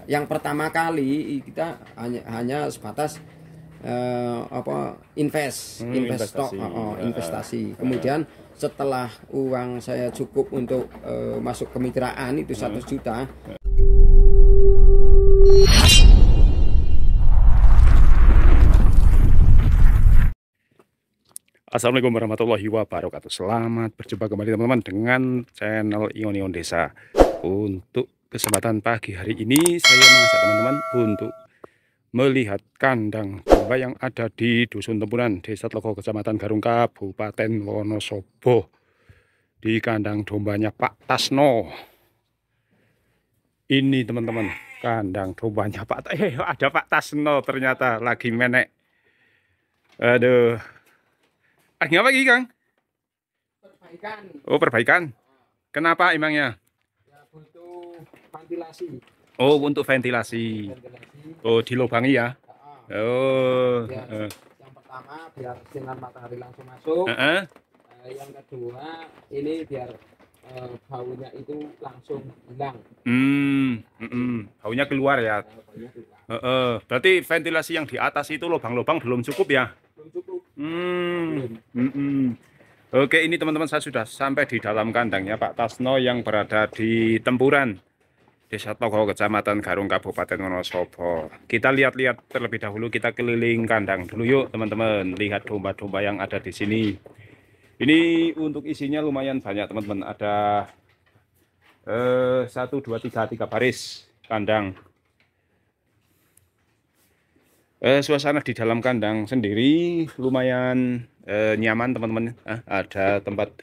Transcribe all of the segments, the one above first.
Yang pertama kali kita hanya sebatas Investasi. investasi. Kemudian setelah uang saya cukup untuk masuk kemitraan itu 100 juta. Assalamualaikum warahmatullahi wabarakatuh. Selamat berjumpa kembali teman-teman dengan channel Ion Desa. Untuk kesempatan pagi hari ini saya mengajak teman-teman untuk melihat kandang domba yang ada di Dusun Tempuran, Desa Tlogo, Kecamatan Garung, Kabupaten Wonosobo. Di kandang dombanya Pak Tasno. Ini teman-teman, kandang dombanya Pak ada Pak Tasno ternyata lagi menek. Aduh. Lagi apa lagi, Kang? Perbaikan. Oh, perbaikan. Kenapa emangnya? Ya, butuh ventilasi. Oh, untuk ventilasi. Oh, dilubangi ya? Oh. Yang pertama biar sinar matahari langsung masuk. Yang kedua ini biar baunya itu langsung hilang. Baunya keluar ya. Berarti ventilasi yang di atas itu lubang-lubang belum cukup ya? Belum cukup. Oke, ini teman-teman saya sudah sampai di dalam kandangnya Pak Tasno yang berada di Tempuran, Desa Tlogo, Kecamatan Garung, Kabupaten Wonosobo. Kita lihat-lihat terlebih dahulu, kita keliling kandang dulu yuk teman-teman, lihat domba-domba yang ada di sini. Ini untuk isinya lumayan banyak teman-teman, ada 1, 2, 3 baris kandang. Suasana di dalam kandang sendiri lumayan nyaman teman-teman. Ada tempat,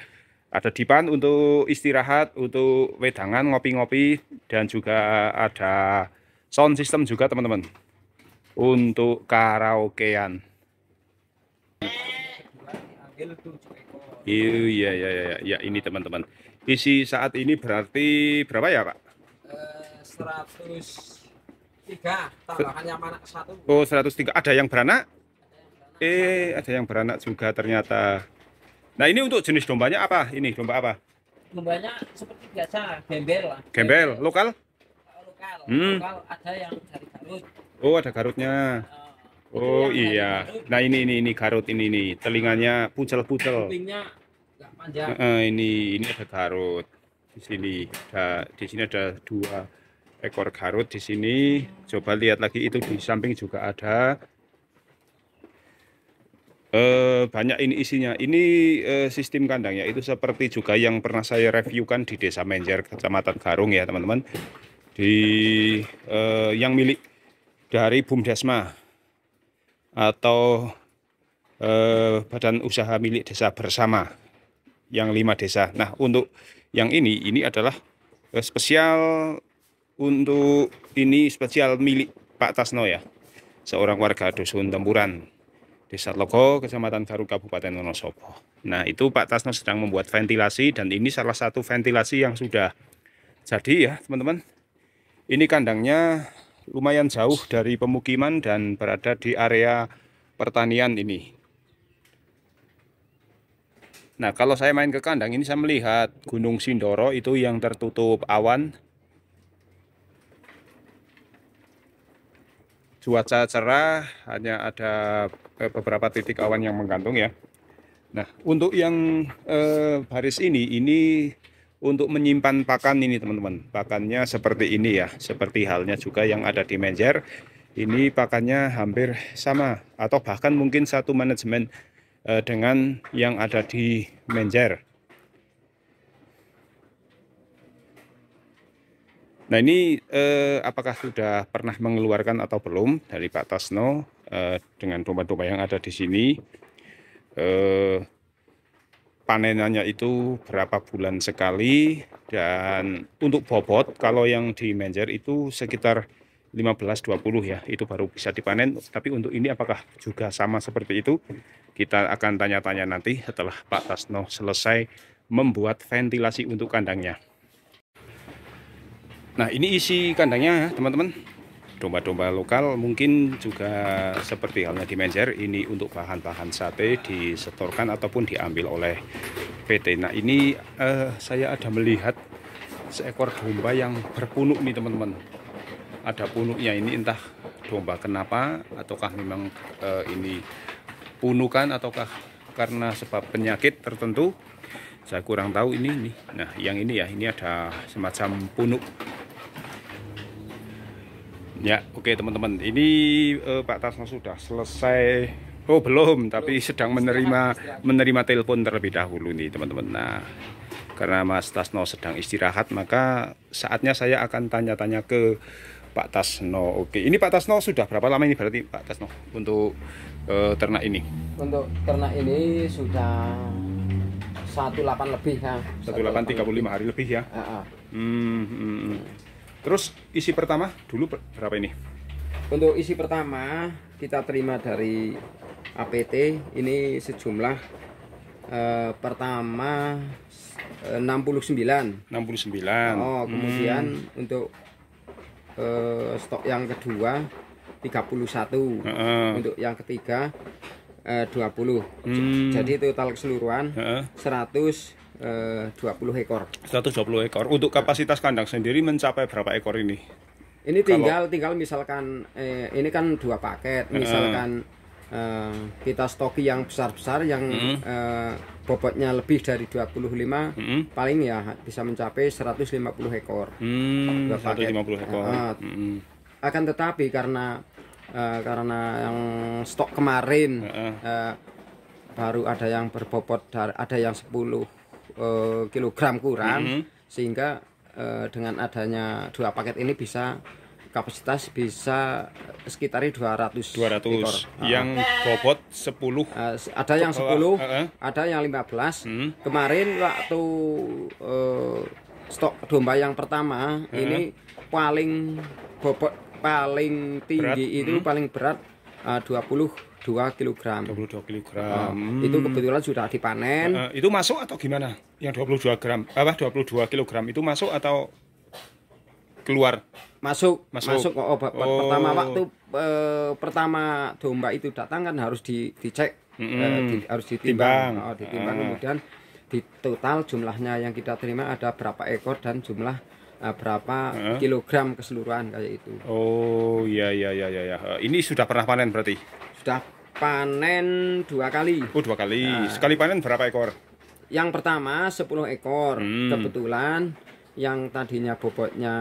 ada dipan untuk istirahat, untuk wedangan, ngopi-ngopi, dan juga ada sound system juga teman-teman untuk karaokean. Iya, ini teman-teman. Isi saat ini berarti berapa ya Pak? 103, tambahannya anak 1. Oh, 103. Ada yang beranak? Ada yang beranak juga ternyata. Nah, ini untuk jenis dombanya apa? Ini domba apa? Dombanya seperti biasa, gembel lah. Gembel, lokal? Lokal. Lokal ada yang dari Garut. Oh, ada Garutnya. Oh iya. Nah, ini Garut ini nih. Telinganya pucel-pucel. Kupingnya nggak panjang. Ini ada Garut. Di sini ada 2 ekor Garut di sini. Coba lihat lagi, itu di samping juga ada. Banyak ini isinya. Ini sistem kandangnya itu seperti juga yang pernah saya reviewkan di Desa Menjer, Kecamatan Garung ya teman-teman. Di yang milik dari BUMDesma atau badan usaha milik desa bersama yang 5 desa. Nah, untuk yang ini adalah spesial. Untuk ini spesial milik Pak Tasno ya, seorang warga Dusun Tempuran, Desa Tlogo, Kecamatan Garung, Kabupaten Wonosobo. Nah, itu Pak Tasno sedang membuat ventilasi, dan ini salah satu ventilasi yang sudah jadi ya teman-teman. Ini kandangnya lumayan jauh dari pemukiman dan berada di area pertanian ini. Nah, kalau saya main ke kandang ini saya melihat Gunung Sindoro itu yang tertutup awan. Cuaca cerah, hanya ada beberapa titik awan yang menggantung ya. Nah, untuk yang baris ini untuk menyimpan pakan ini teman-teman. Pakannya seperti ini ya, seperti halnya juga yang ada di Menjer. Ini pakannya hampir sama atau bahkan mungkin satu manajemen dengan yang ada di Menjer. Nah, ini apakah sudah pernah mengeluarkan atau belum dari Pak Tasno dengan domba-domba yang ada di sini? Panenannya itu berapa bulan sekali, dan untuk bobot kalau yang di Menjer itu sekitar 15-20 ya, itu baru bisa dipanen. Tapi untuk ini apakah juga sama seperti itu? Kita akan tanya-tanya nanti setelah Pak Tasno selesai membuat ventilasi untuk kandangnya. Nah, ini isi kandangnya ya teman-teman. Domba-domba lokal, mungkin juga seperti halnya di Menjer, ini untuk bahan-bahan sate disetorkan ataupun diambil oleh PT. Nah, ini saya ada melihat seekor domba yang berpunuk nih teman-teman. ada punuknya ini, entah domba kenapa, ataukah memang ini punukan, ataukah karena sebab penyakit tertentu, saya kurang tahu ini. Nah, yang ini ya, ini ada semacam punuk. Ya, oke teman-teman, ini Pak Tasno sudah selesai. Oh belum, tapi sedang menerima telepon terlebih dahulu nih teman-teman. Nah, karena Mas Tasno sedang istirahat, maka saatnya saya akan tanya-tanya ke Pak Tasno. Oke, ini Pak Tasno sudah berapa lama ini berarti Pak Tasno untuk ternak ini? Untuk ternak ini sudah 18 lebih ya. 18 35 hari lebih ya. Terus isi pertama dulu berapa ini? Untuk isi pertama kita terima dari APT ini sejumlah pertama 69. Oh, kemudian untuk stok yang kedua 31. Untuk yang ketiga 20. Jadi total keseluruhan 120 ekor. 120 ekor. Untuk kapasitas kandang sendiri mencapai berapa ekor ini? Ini tinggal misalkan ini kan 2 paket. Misalkan kita stoki yang besar-besar yang bobotnya lebih dari 25, paling ya bisa mencapai 150 ekor. 150 ekor. Akan tetapi karena yang stok kemarin baru ada yang berbobot, ada yang 10 kilogram kurang, sehingga dengan adanya 2 paket ini kapasitas bisa sekitar 200 ekor. Yang bobot 10. Ada yang 10, ada yang 15. Kemarin waktu stok domba yang pertama ini paling bobot paling tinggi berat. Itu paling berat 22 kg. 22 kg. Itu kebetulan sudah dipanen. Itu masuk atau gimana? Yang 22 gram, 22 kg itu masuk atau keluar? Masuk. Pertama waktu pertama domba itu datang kan harus dicek, harus ditimbang. Kemudian di total jumlahnya yang kita terima ada berapa ekor dan jumlah berapa kilogram keseluruhan kayak itu. Oh iya. Ini sudah pernah panen berarti? Sudah panen 2 kali. Oh 2 kali. Sekali panen berapa ekor? Yang pertama 10 ekor. Kebetulan yang tadinya bobotnya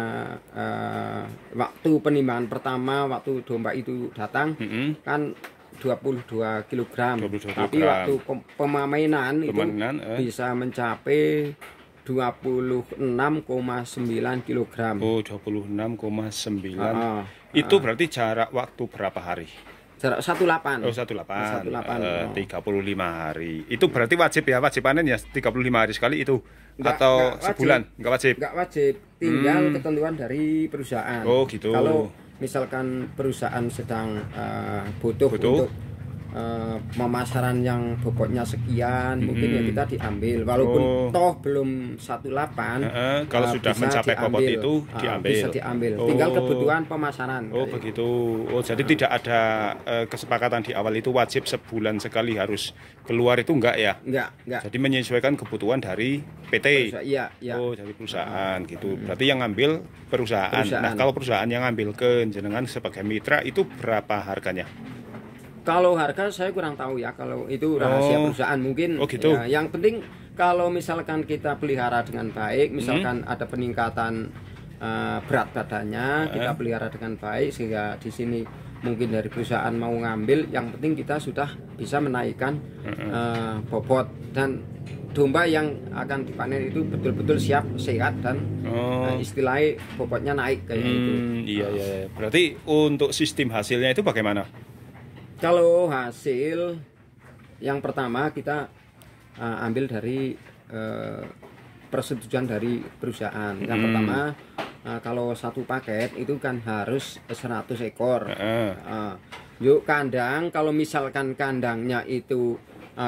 waktu penimbangan pertama, waktu domba itu datang kan 22 kg. Tapi waktu pemamainan itu bisa mencapai 26,9 kg. Oh 26,9. Itu berarti jarak waktu berapa hari? Jarak 18. Oh 18. 35 hari. Itu berarti wajib panen ya 35 hari sekali itu? Atau sebulan? Enggak wajib? Enggak wajib. Tinggal ketentuan dari perusahaan. Oh gitu. Kalau misalkan perusahaan sedang butuh untuk pemasaran yang bobotnya sekian, mungkin ya kita diambil walaupun toh belum 18. Kalau sudah mencapai bobot itu diambil. Bisa diambil. Tinggal kebutuhan pemasaran. Oh begitu. Oh jadi tidak ada kesepakatan di awal itu wajib sebulan sekali harus keluar itu enggak ya? Enggak. Jadi menyesuaikan kebutuhan dari PT. Iya. Oh dari perusahaan gitu. Berarti yang ngambil perusahaan. Nah kalau perusahaan yang ngambil ke jenengan sebagai mitra itu berapa harganya? Kalau harga saya kurang tahu ya, kalau itu rahasia perusahaan mungkin. Gitu. Ya, yang penting kalau misalkan kita pelihara dengan baik, misalkan ada peningkatan berat badannya, kita pelihara dengan baik sehingga di sini mungkin dari perusahaan mau ngambil, yang penting kita sudah bisa menaikkan bobot dan domba yang akan dipanen itu betul-betul siap, sehat dan istilahnya bobotnya naik kayak gitu. Iya. Berarti untuk sistem hasilnya itu bagaimana? Kalau hasil yang pertama kita ambil dari persetujuan dari perusahaan. Yang pertama kalau 1 paket itu kan harus 100 ekor. Yuk kandang, kalau misalkan kandangnya itu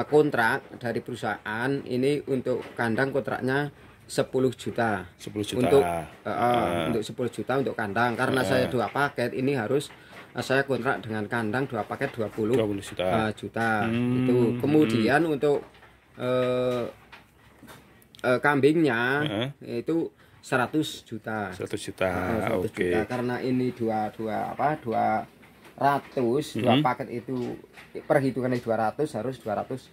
kontrak dari perusahaan, ini untuk kandang kontraknya 10 juta. 10 juta. Untuk 10 juta untuk kandang. Karena saya 2 paket ini harus saya kontrak dengan kandang 2 paket 20 juta. Itu. Kemudian untuk kambingnya itu 100 juta. 100 juta. 100 Oke. juta. Karena ini 200 dua paket itu perhitungannya 200 harus 200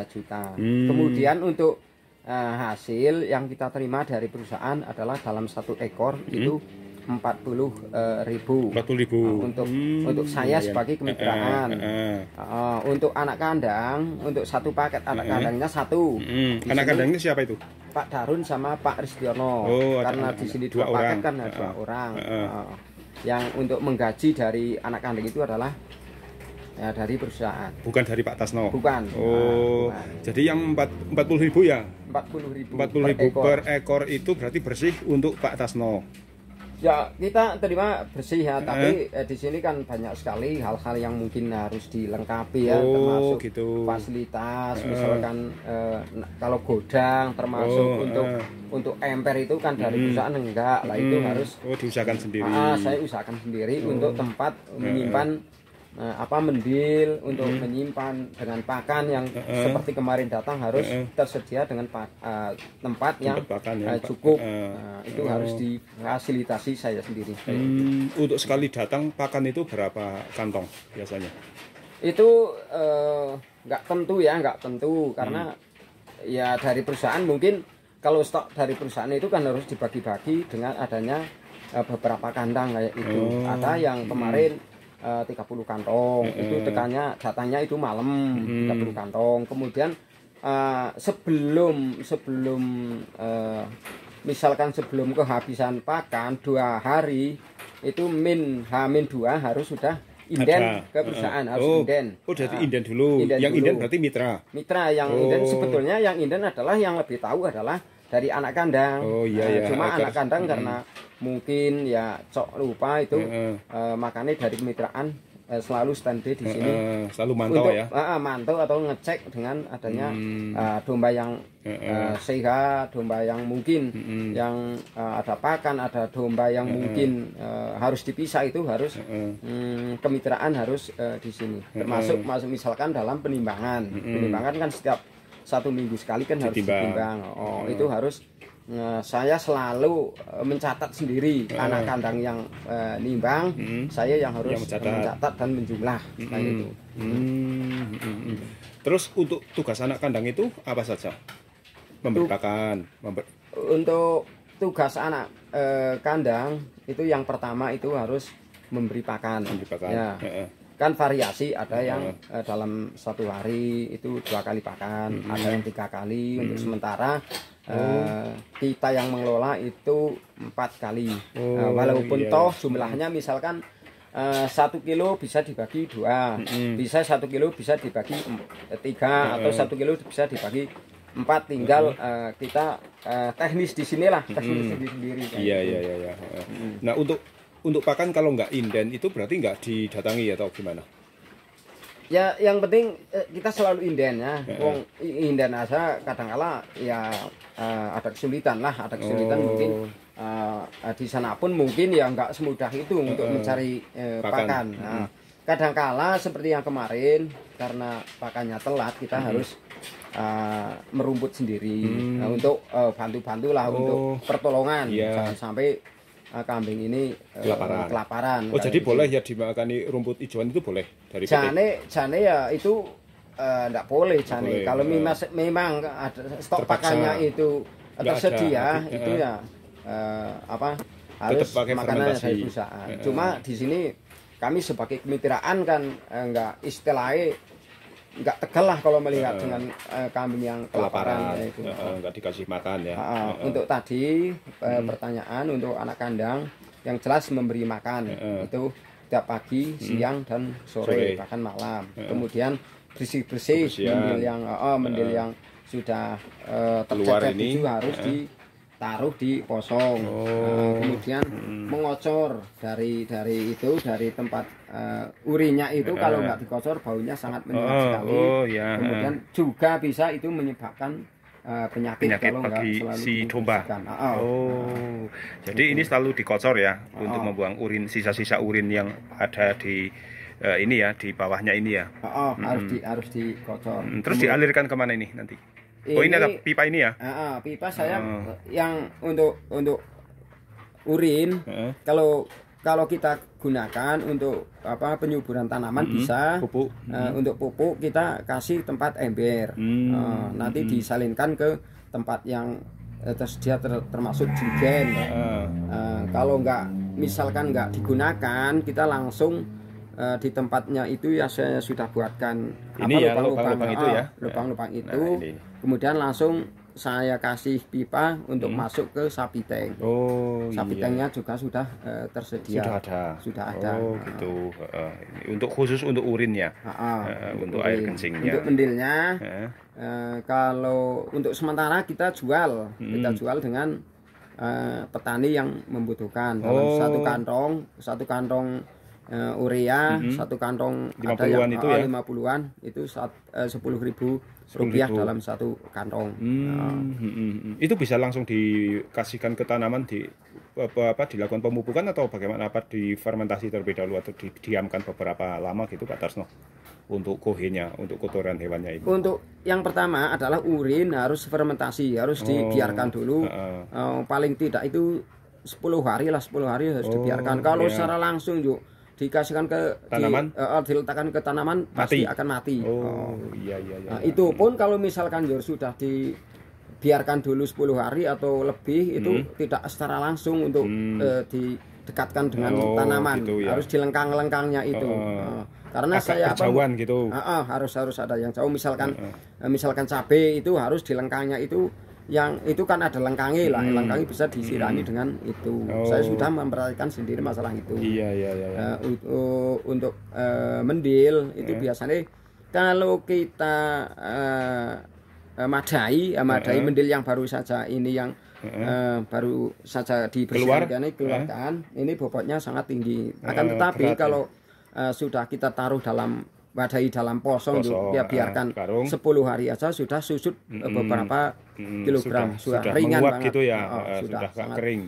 juta. Kemudian untuk hasil yang kita terima dari perusahaan adalah dalam 1 ekor itu 40.000. 40.000. Untuk saya sebagai kemitraan. Untuk anak kandang, untuk 1 paket anak kandangnya 1. Anak kandangnya siapa itu? Pak Darun sama Pak Ristiono. Karena di sini 2 paket kan ada 2 orang. Yang untuk menggaji dari anak kandang itu adalah ya dari perusahaan. Bukan dari Pak Tasno. Bukan. Bukan. Jadi yang 40.000 ya? 40.000 per ekor itu berarti bersih untuk Pak Tasno. Ya, kita terima bersih ya, tapi di sini kan banyak sekali hal-hal yang mungkin harus dilengkapi ya, termasuk gitu. Fasilitas, misalkan kalau godang, termasuk untuk emper itu kan dari perusahaan enggak, lah itu harus diusahakan sendiri. Saya usahakan sendiri untuk tempat menyimpan mendil, untuk menyimpan dengan pakan yang seperti kemarin datang harus tersedia dengan tempat yang cukup. Itu harus difasilitasi saya sendiri. Untuk sekali datang pakan itu berapa kantong biasanya? Itu nggak tentu karena ya dari perusahaan mungkin kalau stok dari perusahaan itu kan harus dibagi-bagi dengan adanya beberapa kandang kayak itu. Ada yang kemarin 30 kantong, itu datangnya itu malam 30 kantong. Kemudian sebelum misalkan sebelum kehabisan pakan 2 hari itu H-2 harus sudah inden ke perusahaan, harus inden. Jadi inden dulu. Yang inden berarti mitra. Mitra yang inden sebetulnya yang inden adalah yang lebih tahu adalah dari anak kandang. Cuma anak kandang karena mungkin ya lupa itu makanya dari kemitraan selalu standby di sini selalu mantau untuk, ya mantau atau ngecek dengan adanya domba yang sehat, domba yang mungkin yang ada pakan, ada domba yang mungkin harus dipisah, itu harus kemitraan harus di sini termasuk misalkan dalam penimbangan. Penimbangan kan setiap 1 minggu sekali kan harus ditimbang. Itu harus saya selalu mencatat sendiri anak kandang yang nimbang, saya yang harus mencatat dan menjumlah kayak itu. Terus untuk tugas anak kandang itu apa saja? Memberi pakan. Untuk tugas anak kandang itu yang pertama itu harus memberi pakan. Ya. Kan variasi, ada yang dalam 1 hari itu 2 kali pakan, ada yang 3 kali. Untuk sementara kita yang mengelola itu 4 kali. Walaupun toh jumlahnya misalkan 1 kilo bisa dibagi 2, bisa 1 kilo bisa dibagi 3, atau 1 kilo bisa dibagi 4, tinggal kita teknis di sinilah, teknis sendiri. Iya. Nah, untuk pakan kalau nggak inden itu berarti nggak didatangi atau gimana? Ya, yang penting kita selalu inden ya. Wong inden aja kadang-kala ya ada kesulitan mungkin di sana pun mungkin ya nggak semudah itu untuk mencari pakan. Nah, kadang-kala seperti yang kemarin karena pakannya telat, kita harus merumput sendiri untuk bantu-bantulah untuk pertolongan. Jangan sampai kambing ini kelaparan. Jadi boleh ya dimakani rumput hijauan itu boleh dari jane ya itu enggak boleh jane. Kalau memang ada stok pakannya itu tersedia, itu ya harus makanan dari perusahaan. Cuma di sini kami sebagai kemitraan kan enggak istilahnya enggak tegal lah kalau melihat dengan kambing yang kelaparan itu. Enggak dikasih makan ya. Untuk tadi pertanyaan untuk anak kandang yang jelas memberi makan itu tiap pagi, siang dan sore, bahkan malam. Kemudian bersih-bersih mendil yang sudah tercecer itu harus ditaruh di kosong. Kemudian mengocor dari tempat urinnya itu, kalau nggak dikocor baunya sangat menyengat sekali. Kemudian juga bisa itu menyebabkan penyakit kalau bagi si domba. Jadi ini selalu dikocor ya untuk membuang urin, sisa-sisa urin yang ada di ini ya, di bawahnya ini ya. Harus dikocor. Terus dialirkan kemana ini nanti? Oh, ini ada pipa ini ya? Pipa saya yang untuk urin. Kalau kita gunakan untuk penyuburan tanaman bisa. Pupuk. Untuk pupuk kita kasih tempat ember. Nanti disalinkan ke tempat yang tersedia termasuk jurgen. Kalau misalkan nggak digunakan, kita langsung di tempatnya itu ya saya sudah buatkan lubang-lubang itu. Kemudian langsung saya kasih pipa untuk masuk ke sapi tank. Sapi tanknya juga sudah tersedia. Sudah ada. Oh gitu. Untuk khusus untuk urinnya. Untuk air kencingnya. Untuk mendilnya. Kalau untuk sementara kita jual dengan petani yang membutuhkan. Dalam satu kantong urea, satu kantong 50-an itu ya? 50-an itu 10.000 rupiah dalam satu kantong. Itu bisa langsung dikasihkan ke tanaman dilakukan pemupukan atau bagaimana, difermentasi terlebih dahulu atau didiamkan beberapa lama gitu Pak Tarsno untuk kohenya, untuk kotoran hewannya itu? Untuk yang pertama adalah urin harus fermentasi, harus dibiarkan dulu. Paling tidak itu 10 hari harus dibiarkan. Kalau secara langsung dikasihkan ke tanaman, diletakkan ke tanaman pasti akan mati. Itu pun kalau misalkan sudah dibiarkan dulu 10 hari atau lebih itu tidak secara langsung untuk didekatkan dengan tanaman, gitu ya? Harus dilengkang-lengkangnya itu. Karena saya jauhan gitu. Harus ada yang jauh. Misalkan cabai itu harus dilengkangnya itu. Yang itu kan ada lengkangi lah, lengkangi bisa disirami dengan itu. Saya sudah memperhatikan sendiri masalah itu. Untuk mendil itu biasanya kalau kita madai mendil yang baru saja ini yang baru saja dibersihkan keluarkan, ini bobotnya sangat tinggi. Akan tetapi kalau sudah kita taruh dalam dalam posong ya biarkan 10 hari aja sudah susut beberapa kilogram, sudah ringan banget gitu ya. Sudah sangat kering,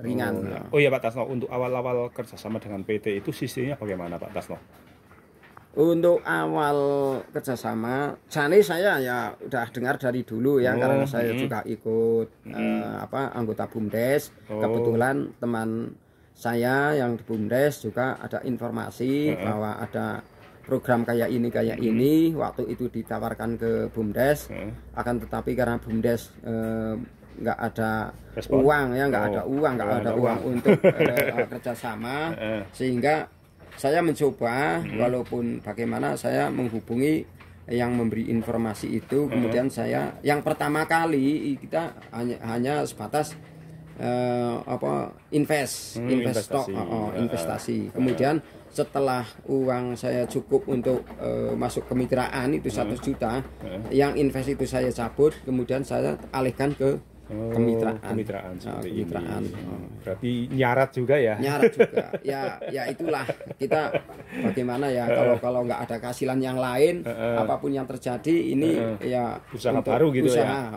ringan. Oh ya Pak Tarsno, untuk awal-awal kerjasama dengan PT itu sistemnya bagaimana Pak Tarsno? Untuk awal kerjasama, jane saya ya udah dengar dari dulu ya, karena saya juga ikut anggota BUMDes. Kebetulan teman saya yang di BUMDes juga ada informasi bahwa ada program kayak ini waktu itu ditawarkan ke BUMDes. Akan tetapi karena BUMDes nggak ada uang ya, nggak ada uang untuk kerjasama, sehingga saya mencoba walaupun bagaimana saya menghubungi yang memberi informasi itu. Kemudian saya yang pertama kali kita hanya sebatas investasi. Kemudian setelah uang saya cukup untuk masuk kemitraan itu 1 juta, yang invest itu saya cabut, kemudian saya alihkan ke kemitraan. Berarti nyarat juga ya? Nyarat juga. Ya itulah kita bagaimana ya, kalau nggak ada kehasilan yang lain, apapun yang terjadi ini ya usaha baru gitu usaha.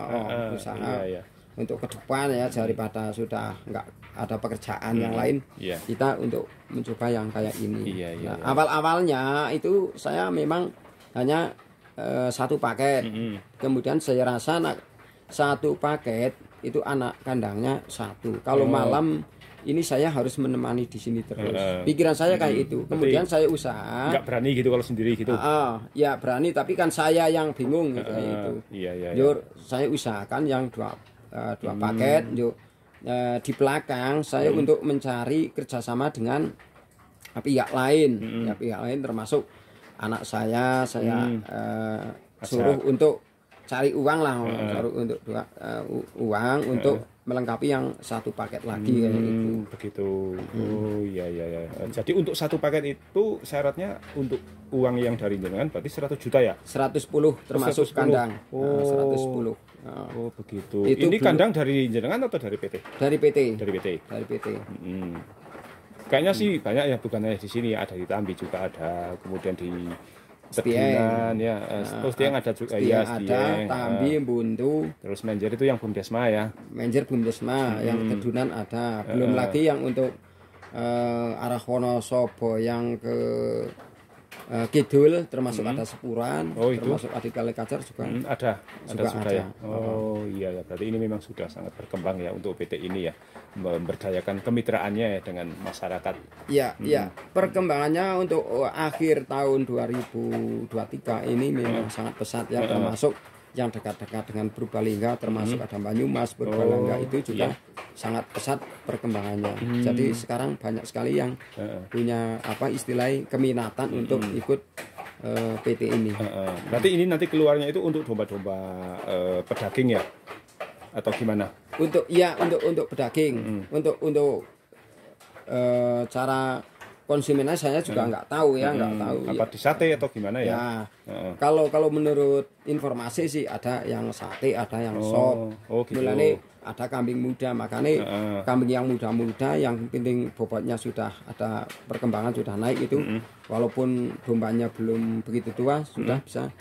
Untuk ke depan ya, daripada sudah nggak ada pekerjaan yang lain, kita untuk mencoba yang kayak ini. Awal-awalnya itu saya memang hanya 1 paket. Kemudian saya rasa satu paket itu anak kandangnya 1. Kalau malam ini saya harus menemani di sini terus. Pikiran saya kayak itu. Kemudian saya usaha. Nggak berani gitu kalau sendiri gitu? Ya berani, tapi kan saya yang bingung gitu. Saya usahakan yang 2 paket. Di belakang saya untuk mencari kerjasama dengan pihak lain. Pihak lain termasuk anak saya suruh untuk cari uang lah, untuk uang untuk melengkapi yang 1 paket lagi kayak gitu. Begitu. Jadi untuk 1 paket itu syaratnya untuk uang yang dari jenengan berarti 100 juta ya? 110 termasuk 110. Kandang. 110. Oh begitu. Ini kandang dari jenengan atau dari PT? Dari PT. Dari PT. Dari PT. Kayaknya sih banyak ya, bukan hanya di sini, ada di Tambi juga ada, kemudian di Tedunan ya, Stieng ada juga ya, ada Tambi, Buntu. Terus Menjer itu yang BUMDesma ya. Menjer BUMDesma, yang Tedunan ada. Belum lagi yang untuk arah Wonosobo yang ke kidul, termasuk ada sepuran, Oh, itu? termasuk adik kali kacar juga. Ada Juga sudah ada. ya. Oh iya ya, berarti ini memang sudah sangat berkembang ya untuk PT ini ya, memberdayakan kemitraannya ya dengan masyarakat. Ya, ya. Perkembangannya untuk akhir tahun 2023 ini memang sangat pesat ya, termasuk yang dekat-dekat dengan Purbalingga, termasuk ada Banyumas, Purbalingga itu juga sangat pesat perkembangannya. Jadi sekarang banyak sekali yang punya apa istilahnya keminatan untuk ikut PT ini. Berarti ini nanti keluarnya itu untuk domba-domba pedaging ya, atau gimana? Untuk untuk pedaging, untuk cara konsumennya saya juga nggak tahu ya, nggak tahu. Apa di sate atau gimana ya? Ya, kalau menurut informasi sih ada yang sate, ada yang sop. Oh gitu. Mulanya ada kambing muda, makanya kambing yang muda-muda yang penting bobotnya sudah ada perkembangan sudah naik itu, walaupun dombanya belum begitu tua sudah bisa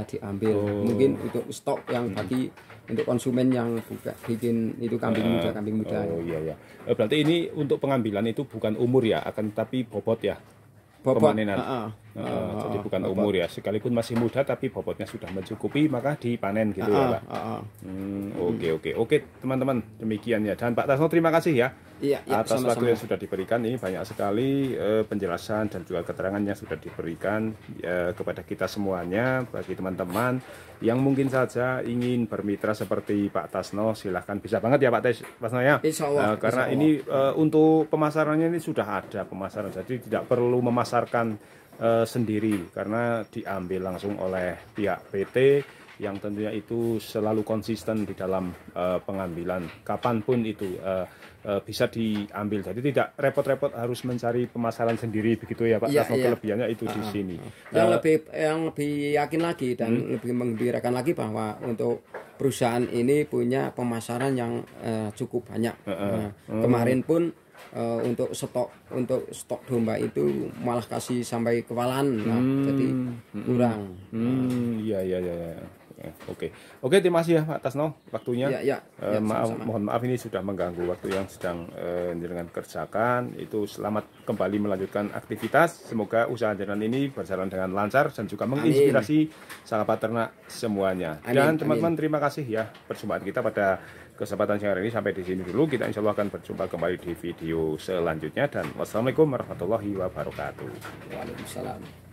diambil. Mungkin untuk stok yang bagi untuk konsumen yang bikin itu kambing muda. Oh iya ya. Berarti ini untuk pengambilan itu bukan umur ya, akan tapi bobot ya. Bobot. Pemanenan. Jadi bukan umur ya, sekalipun masih muda tapi bobotnya sudah mencukupi maka dipanen gitu ya Pak. Oke teman-teman, demikian ya. Dan Pak Tasno terima kasih ya, atas waktu yang sudah diberikan. Ini banyak sekali penjelasan dan juga keterangan yang sudah diberikan kepada kita semuanya. Bagi teman-teman yang mungkin saja ingin bermitra seperti Pak Tasno, silahkan, bisa banget ya Pak Tasno ya. Karena ini untuk pemasarannya ini sudah ada pemasaran, jadi tidak perlu memasarkan sendiri karena diambil langsung oleh pihak PT yang tentunya itu selalu konsisten di dalam pengambilan kapanpun itu bisa diambil, jadi tidak repot-repot harus mencari pemasaran sendiri begitu ya Pak. Kelebihannya itu di sini. Yang lebih yakin lagi dan lebih menggembirakan lagi bahwa untuk perusahaan ini punya pemasaran yang cukup banyak. Kemarin pun untuk stok domba itu malah kasih sampai kewalahan, jadi kurang. Iya. Oke, terima kasih ya Pak Tasno waktunya. Mohon maaf ini sudah mengganggu waktu yang sedang jenengan kerjakan. Itu selamat kembali melanjutkan aktivitas. Semoga usaha jenengan ini berjalan dengan lancar dan juga menginspirasi sahabat ternak semuanya. Dan teman-teman terima kasih ya, perjumpaan kita pada kesempatan siang hari ini sampai di sini dulu. Kita insya Allah akan berjumpa kembali di video selanjutnya, dan wassalamualaikum warahmatullahi wabarakatuh. Waalaikumsalam.